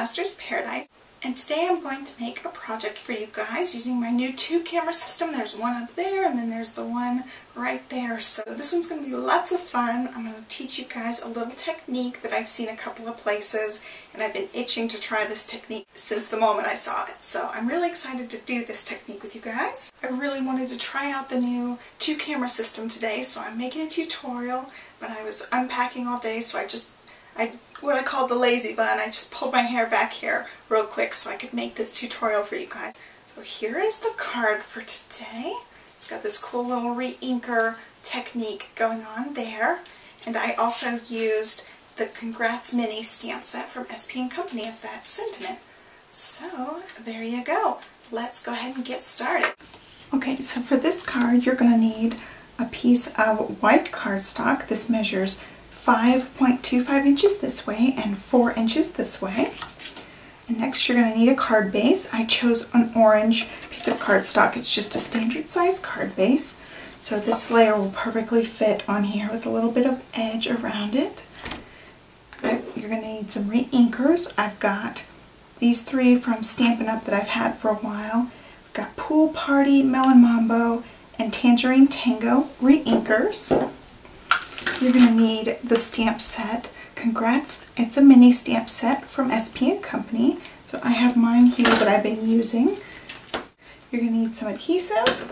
Master's Paradise, and today I'm going to make a project for you guys using my new 2-camera system. There's one up there and then there's the one right there. So this one's going to be lots of fun. I'm going to teach you guys a little technique that I've seen a couple of places, and I've been itching to try this technique since the moment I saw it. So I'm really excited to do this technique with you guys. I really wanted to try out the new 2-camera system today, so I'm making a tutorial, but I was unpacking all day, so what I call the lazy bun, I just pulled my hair back here real quick so I could make this tutorial for you guys. So here is the card for today. It's got this cool little re-inker technique going on there. And I also used the Congrats Mini stamp set from SP & Company as that sentiment. So there you go. Let's go ahead and get started. Okay, so for this card you're going to need a piece of white cardstock. This measures 5.25 inches this way and 4 inches this way. And next you're going to need a card base. I chose an orange piece of cardstock. It's just a standard size card base. So this layer will perfectly fit on here with a little bit of edge around it. You're going to need some re-inkers. I've got these 3 from Stampin' Up! That I've had for a while. I've got Pool Party, Melon Mambo, and Tangerine Tango re-inkers. You're going to need the stamp set. Congrats, it's a mini stamp set from SP & Company. So I have mine here that I've been using. You're going to need some adhesive,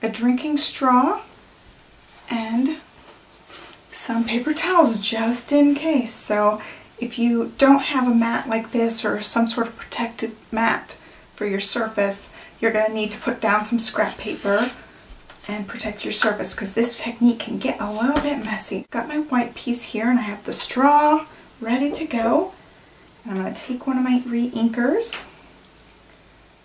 a drinking straw, and some paper towels just in case. So if you don't have a mat like this or some sort of protective mat for your surface, you're going to need to put down some scrap paper and protect your surface, because this technique can get a little bit messy. I've got my white piece here and I have the straw ready to go. And I'm going to take one of my re-inkers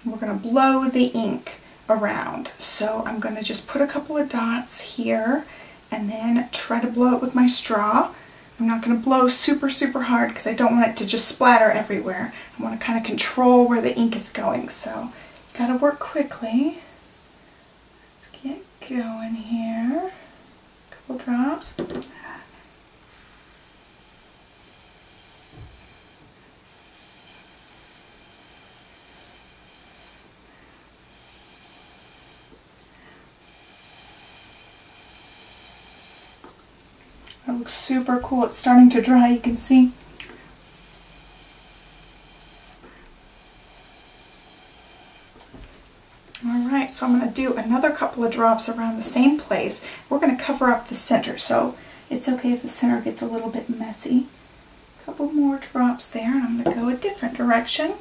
and we're going to blow the ink around. So I'm going to just put a couple of dots here and then try to blow it with my straw. I'm not going to blow super hard because I don't want it to just splatter everywhere. I want to kind of control where the ink is going. So you got to work quickly. Get going here. A couple drops. That looks super cool. It's starting to dry, you can see. Alright, so I'm going to do another couple of drops around the same place. We're going to cover up the center, so it's okay if the center gets a little bit messy. A couple more drops there, and I'm going to go a different direction.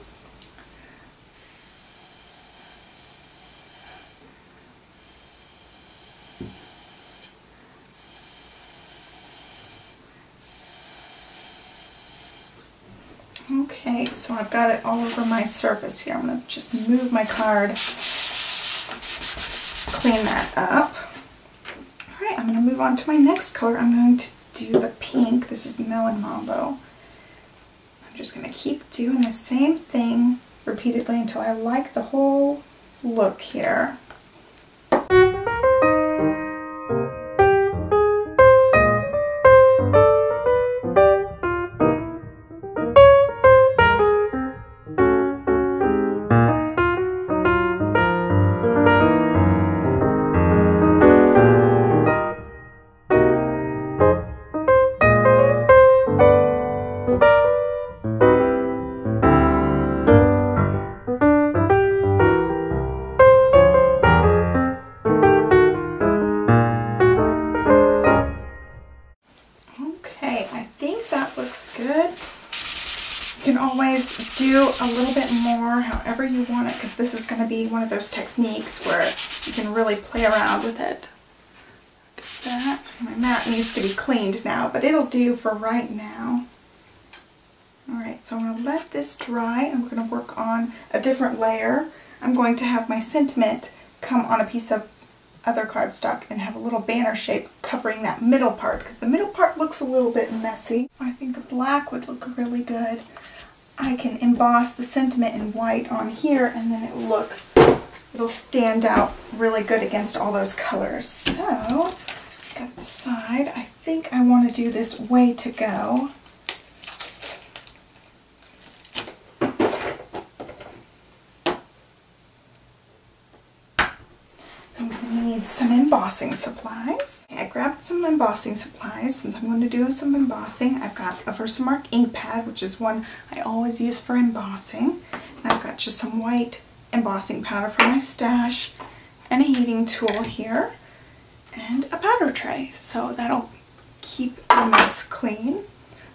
Okay, so I've got it all over my surface here. I'm going to just move my card, clean that up. Alright, I'm going to move on to my next color. I'm going to do the pink. This is the Melon Mambo. I'm just going to keep doing the same thing repeatedly until I like the whole look here. Good. You can always do a little bit more however you want it, because this is going to be one of those techniques where you can really play around with it. Look at that. My mat needs to be cleaned now, but it'll do for right now. Alright, so I'm going to let this dry and we're going to work on a different layer. I'm going to have my sentiment come on a piece of other cardstock and have a little banner shape covering that middle part, because the middle part looks a little bit messy. I think the black would look really good. I can emboss the sentiment in white on here and then it'll stand out really good against all those colors. So got the side. I think I want to do this way to go. I'm going to need some embossing supplies. I grabbed some embossing supplies since I'm going to do some embossing. I've got a Versamark ink pad, which is one I always use for embossing. And I've got just some white embossing powder from my stash and a heating tool here and a powder tray. So that'll keep the mess clean.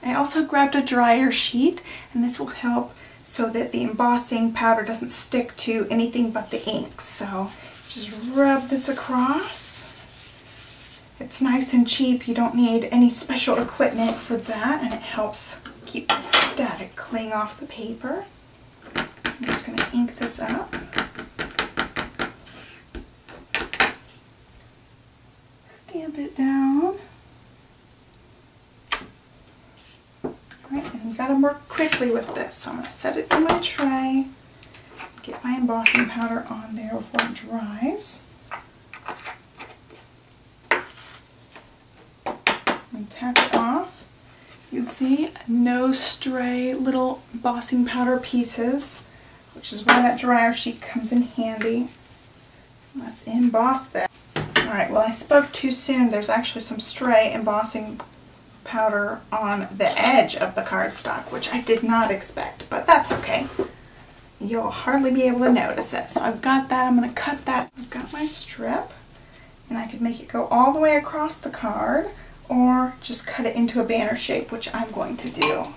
I also grabbed a dryer sheet, and this will help so that the embossing powder doesn't stick to anything but the ink. So just rub this across. It's nice and cheap. You don't need any special equipment for that, and it helps keep the static cling off the paper. I'm just going to ink this up. Stamp it down. Alright, and you've got to work quickly with this. So I'm going to set it in my tray, get my embossing powder on there before it dries. And tap it off. You can see no stray little embossing powder pieces, which is why that dryer sheet comes in handy. Let's emboss that. Alright, well I spoke too soon. There's actually some stray embossing powder on the edge of the cardstock, which I did not expect, but that's okay. You'll hardly be able to notice it. So I've got that. I'm going to cut that. I've got my strip, and I could make it go all the way across the card or just cut it into a banner shape, which I'm going to do.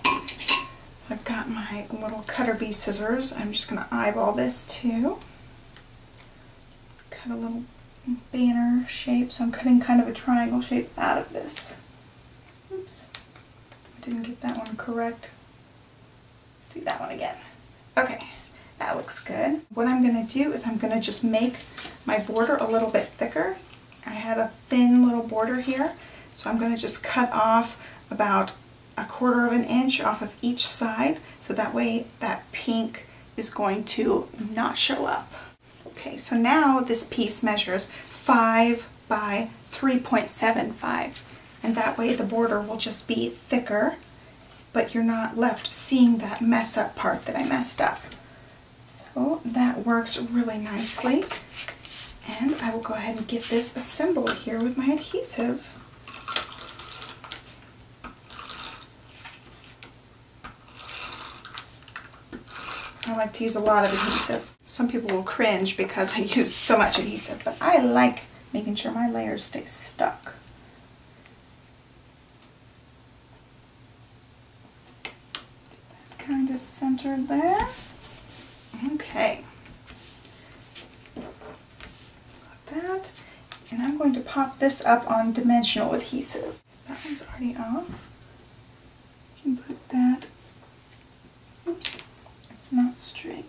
I've got my little cutter bee scissors. I'm just going to eyeball this too. Cut a little banner shape, so I'm cutting kind of a triangle shape out of this. Oops, I didn't get that one correct. Do that one again. Okay, that looks good. What I'm going to do is I'm going to just make my border a little bit thicker. I had a thin little border here, so I'm going to just cut off about 1/4 of an inch off of each side, so that way that pink is going to not show up. Okay, so now this piece measures 5 by 3.75. And that way the border will just be thicker, but you're not left seeing that mess up part that I messed up. So that works really nicely. And I will go ahead and get this assembled here with my adhesive. I like to use a lot of adhesive. Some people will cringe because I used so much adhesive, but I like making sure my layers stay stuck. Kind of centered there. Okay. Got that. And I'm going to pop this up on dimensional adhesive. That one's already off. You can put that. Oops, it's not straight.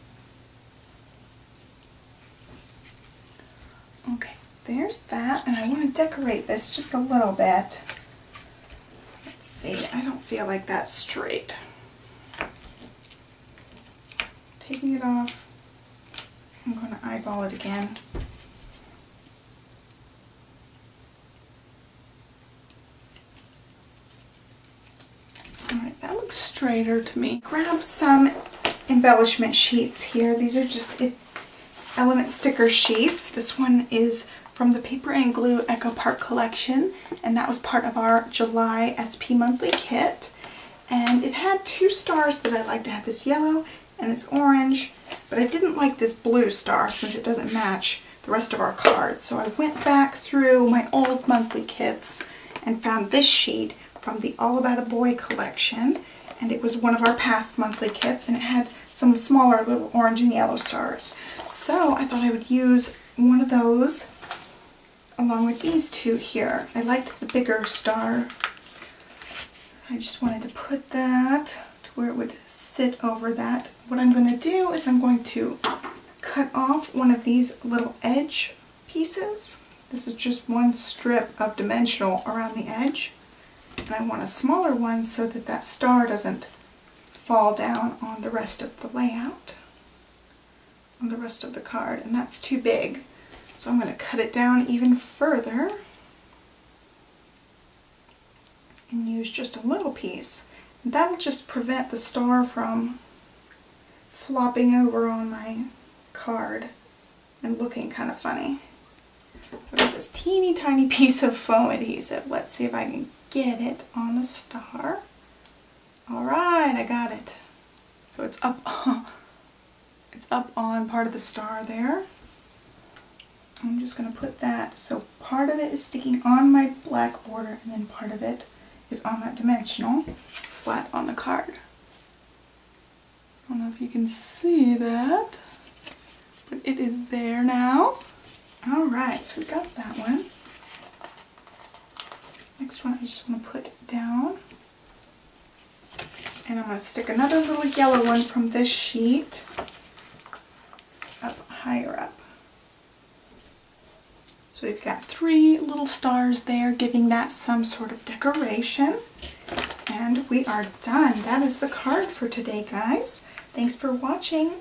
Okay, there's that. And I want to decorate this just a little bit. Let's see, I don't feel like that's straight. Taking it off, I'm going to eyeball it again. Alright, that looks straighter to me. Grab some embellishment sheets here. These are just Element sticker sheets. This one is from the Paper and Glue Echo Park collection, and that was part of our July SP monthly kit. And it had 2 stars that I liked. It had this yellow and this orange, but I didn't like this blue star since it doesn't match the rest of our cards. So I went back through my old monthly kits and found this sheet from the All About a Boy collection, and it was one of our past monthly kits, and it had some smaller little orange and yellow stars. So I thought I would use one of those along with these 2 here. I liked the bigger star. I just wanted to put that to where it would sit over that. What I'm going to do is I'm going to cut off one of these little edge pieces. This is just one strip of dimensional around the edge. And I want a smaller one so that that star doesn't fall down on the rest of the layout, on the rest of the card. And that's too big. So I'm going to cut it down even further and use just a little piece. That'll just prevent the star from flopping over on my card and looking kind of funny. I've got this teeny tiny piece of foam adhesive. Let's see if I can get it on the star. Alright, I got it. So it's up on part of the star there. I'm just going to put that, so part of it is sticking on my black border and then part of it is on that dimensional flat on the card. I don't know if you can see that, but it is there now. Alright, so we got that one. Next one I just want to put down. And I'm going to stick another little yellow one from this sheet up higher up. So we've got 3 little stars there, giving that some sort of decoration. And we are done. That is the card for today, guys. Thanks for watching.